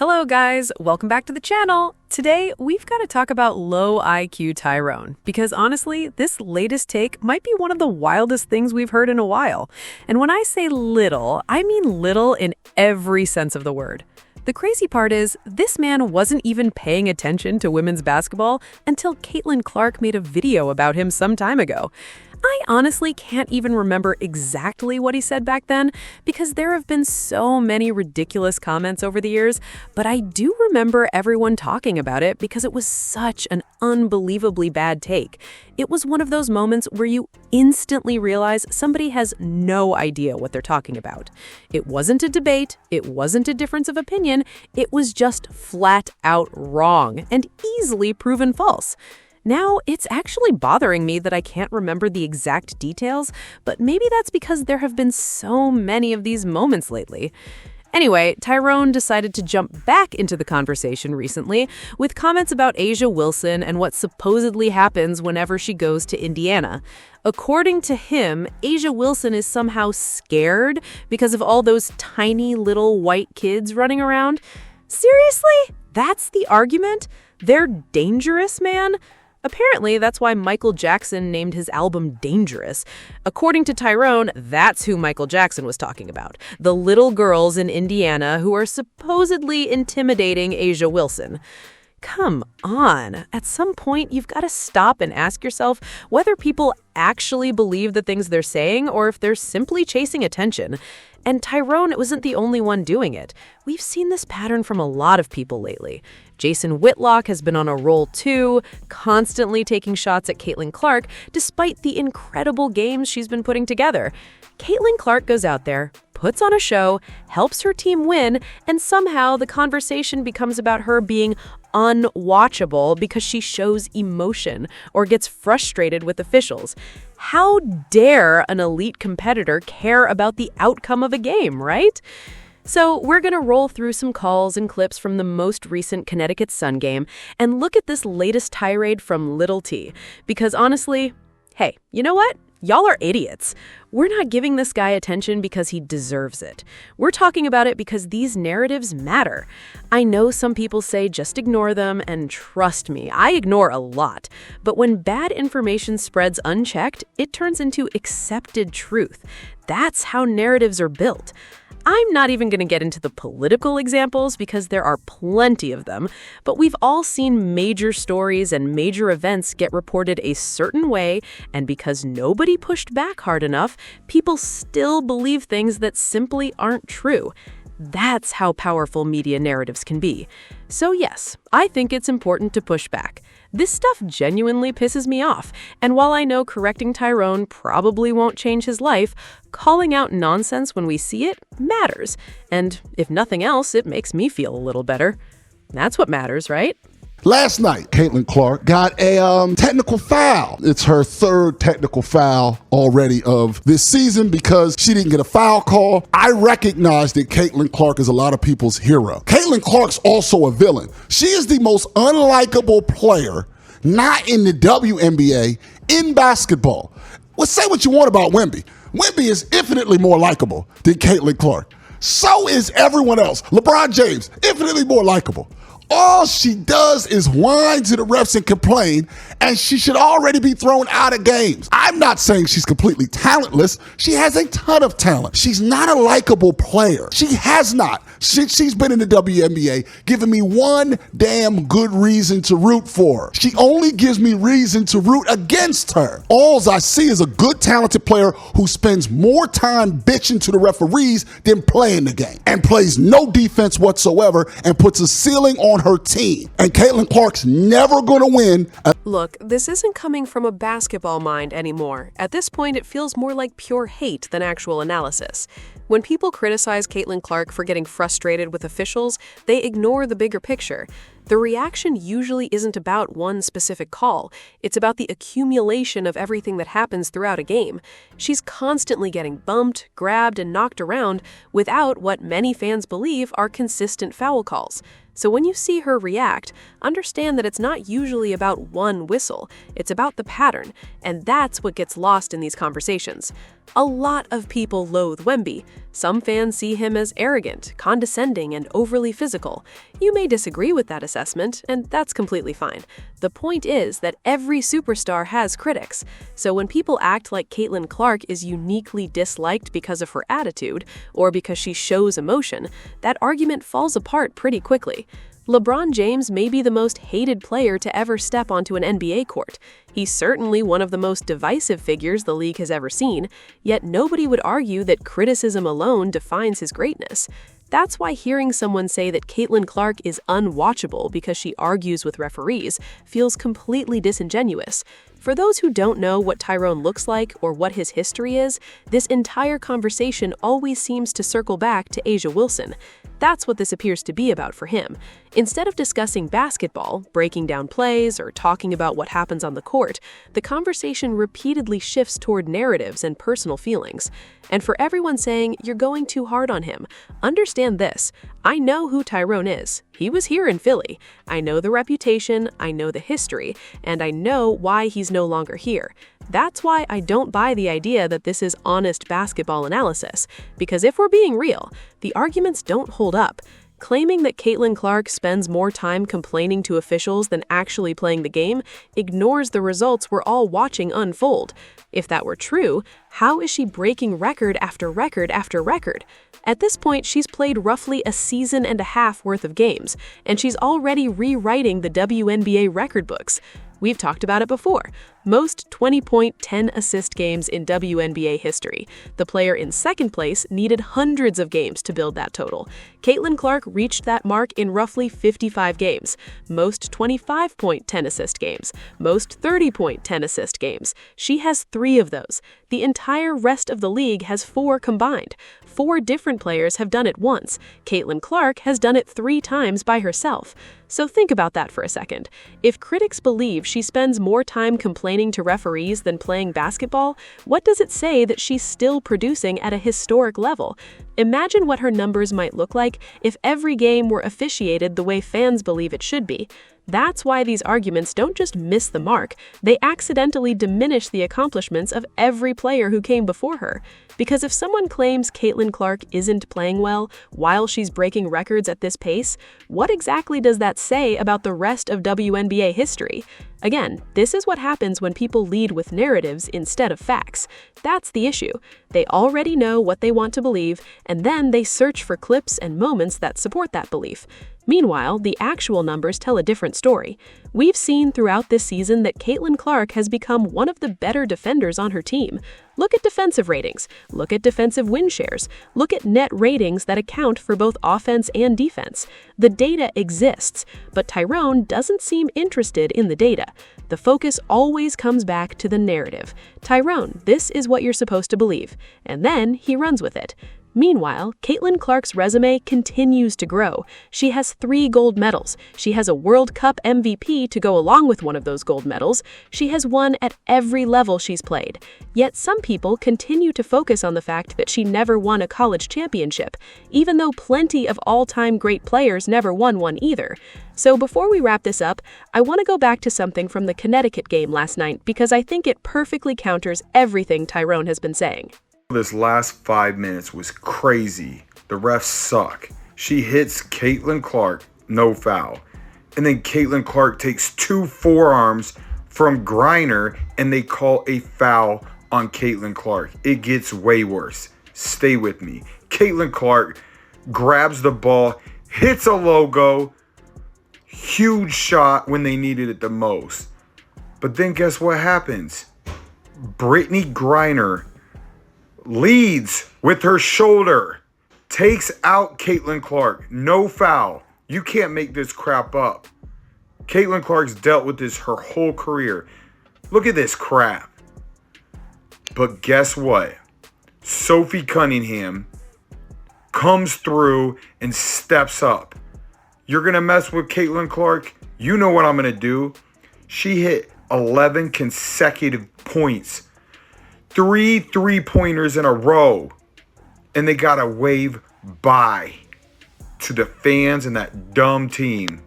Hello guys, welcome back to the channel. Today, we've got to talk about low IQ Tyrone, because honestly, this latest take might be one of the wildest things we've heard in a while. And when I say little, I mean little in every sense of the word. The crazy part is, this man wasn't even paying attention to women's basketball until Caitlin Clark made a video about him some time ago. I honestly can't even remember exactly what he said back then because there have been so many ridiculous comments over the years, but I do remember everyone talking about it because it was such an unbelievably bad take. It was one of those moments where you instantly realize somebody has no idea what they're talking about. It wasn't a debate, it wasn't a difference of opinion, it was just flat out wrong and easily proven false. Now, it's actually bothering me that I can't remember the exact details, but maybe that's because there have been so many of these moments lately. Anyway, Tyrone decided to jump back into the conversation recently with comments about A'ja Wilson and what supposedly happens whenever she goes to Indiana. According to him, A'ja Wilson is somehow scared because of all those tiny little white kids running around. Seriously? That's the argument? They're dangerous, man? Apparently, that's why Michael Jackson named his album Dangerous. According to Tyrone, that's who Michael Jackson was talking about. The little girls in Indiana who are supposedly intimidating A'ja Wilson. Come on. At some point, you've got to stop and ask yourself whether people actually believe the things they're saying or if they're simply chasing attention. And Tyrone wasn't the only one doing it. We've seen this pattern from a lot of people lately. Jason Whitlock has been on a roll too, constantly taking shots at Caitlin Clark despite the incredible games she's been putting together. Caitlin Clark goes out there, puts on a show, helps her team win, and somehow the conversation becomes about her being unwatchable because she shows emotion or gets frustrated with officials. How dare an elite competitor care about the outcome of a game, right? So we're going to roll through some calls and clips from the most recent Connecticut Sun game and look at this latest tirade from Little T. Because honestly, hey, you know what? Y'all are idiots. We're not giving this guy attention because he deserves it. We're talking about it because these narratives matter. I know some people say just ignore them, and trust me, I ignore a lot. But when bad information spreads unchecked, it turns into accepted truth. That's how narratives are built. I'm not even going to get into the political examples because there are plenty of them, but we've all seen major stories and major events get reported a certain way, and because nobody pushed back hard enough, people still believe things that simply aren't true. That's how powerful media narratives can be. So yes, I think it's important to push back. This stuff genuinely pisses me off, and while I know correcting Tyrone probably won't change his life, calling out nonsense when we see it matters. And if nothing else, it makes me feel a little better. That's what matters, right? Last night, Caitlin Clark got a technical foul. It's her third technical foul already of this season because she didn't get a foul call. I recognize that Caitlin Clark is a lot of people's hero. Caitlin Clark's also a villain. She is the most unlikable player not in the WNBA in basketball. Well, say what you want about Wemby. Wemby is infinitely more likable than Caitlin Clark. So is everyone else. LeBron James, infinitely more likable. All she does is whine to the refs and complain, and she should already be thrown out of games. I'm not saying she's completely talentless. She has a ton of talent. She's not a likable player. She has not, since she's been in the WNBA, given me one damn good reason to root for her. She only gives me reason to root against her. All I see is a good, talented player who spends more time bitching to the referees than playing the game, and plays no defense whatsoever, and puts a ceiling on her team. And Caitlin Clark's never gonna win. Look, this isn't coming from a basketball mind anymore. At this point, it feels more like pure hate than actual analysis. When people criticize Caitlin Clark for getting frustrated with officials, they ignore the bigger picture. The reaction usually isn't about one specific call. It's about the accumulation of everything that happens throughout a game. She's constantly getting bumped, grabbed, and knocked around without what many fans believe are consistent foul calls. So when you see her react, understand that it's not usually about one whistle. It's about the pattern, and that's what gets lost in these conversations. A lot of people loathe Wemby. Some fans see him as arrogant, condescending, and overly physical. You may disagree with that assessment, and that's completely fine. The point is that every superstar has critics. So when people act like Caitlin Clark is uniquely disliked because of her attitude, or because she shows emotion, that argument falls apart pretty quickly. LeBron James may be the most hated player to ever step onto an NBA court. He's certainly one of the most divisive figures the league has ever seen, yet nobody would argue that criticism alone defines his greatness. That's why hearing someone say that Caitlin Clark is unwatchable because she argues with referees feels completely disingenuous. For those who don't know what Tyrone looks like or what his history is, this entire conversation always seems to circle back to A'ja Wilson. That's what this appears to be about for him. Instead of discussing basketball, breaking down plays, or talking about what happens on the court, the conversation repeatedly shifts toward narratives and personal feelings. And for everyone saying, "You're going too hard on him," understand this. I know who Tyrone is. He was here in Philly. I know the reputation, I know the history, and I know why he's no longer here. That's why I don't buy the idea that this is honest basketball analysis, because if we're being real, the arguments don't hold up. Claiming that Caitlin Clark spends more time complaining to officials than actually playing the game ignores the results we're all watching unfold. If that were true, how is she breaking record after record after record? At this point, she's played roughly a season and a half worth of games, and she's already rewriting the WNBA record books. We've talked about it before. Most 20-point, 10-assist games in WNBA history. The player in second place needed hundreds of games to build that total. Caitlin Clark reached that mark in roughly 55 games. Most 25-point, 10-assist games. Most 30-point, 10-assist games. She has 3 of those. The entire rest of the league has 4 combined. 4 different players have done it once. Caitlin Clark has done it 3 times by herself. So think about that for a second. If critics believe she spends more time complaining to referees than playing basketball, what does it say that she's still producing at a historic level? Imagine what her numbers might look like if every game were officiated the way fans believe it should be. That's why these arguments don't just miss the mark, they accidentally diminish the accomplishments of every player who came before her. Because if someone claims Caitlin Clark isn't playing well while she's breaking records at this pace, what exactly does that say about the rest of WNBA history? Again, this is what happens when people lead with narratives instead of facts. That's the issue. They already know what they want to believe, and then they search for clips and moments that support that belief. Meanwhile, the actual numbers tell a different story. We've seen throughout this season that Caitlin Clark has become one of the better defenders on her team. Look at defensive ratings, look at defensive win shares, look at net ratings that account for both offense and defense. The data exists, but Tyrone doesn't seem interested in the data. The focus always comes back to the narrative. Tyrone, this is what you're supposed to believe. And then he runs with it. Meanwhile, Caitlin Clark's resume continues to grow. She has 3 gold medals. She has a World Cup MVP to go along with one of those gold medals. She has won at every level she's played. Yet some people continue to focus on the fact that she never won a college championship, even though plenty of all-time great players never won one either. So before we wrap this up, I want to go back to something from the Connecticut game last night because I think it perfectly counters everything Tyrone has been saying. This last 5 minutes was crazy. The refs suck. She hits Caitlin Clark, no foul. And then Caitlin Clark takes 2 forearms from Griner and they call a foul on Caitlin Clark. It gets way worse. Stay with me. Caitlin Clark grabs the ball, hits a logo, huge shot when they needed it the most. But then guess what happens? Brittany Griner leads with her shoulder, takes out Caitlin Clark. No foul. You can't make this crap up. Caitlin Clark's dealt with this her whole career. Look at this crap. But guess what? Sophie Cunningham comes through and steps up. You're going to mess with Caitlin Clark? You know what I'm going to do. She hit 11 consecutive points. 3 3-pointers in a row. And they got to wave bye to the fans and that dumb team.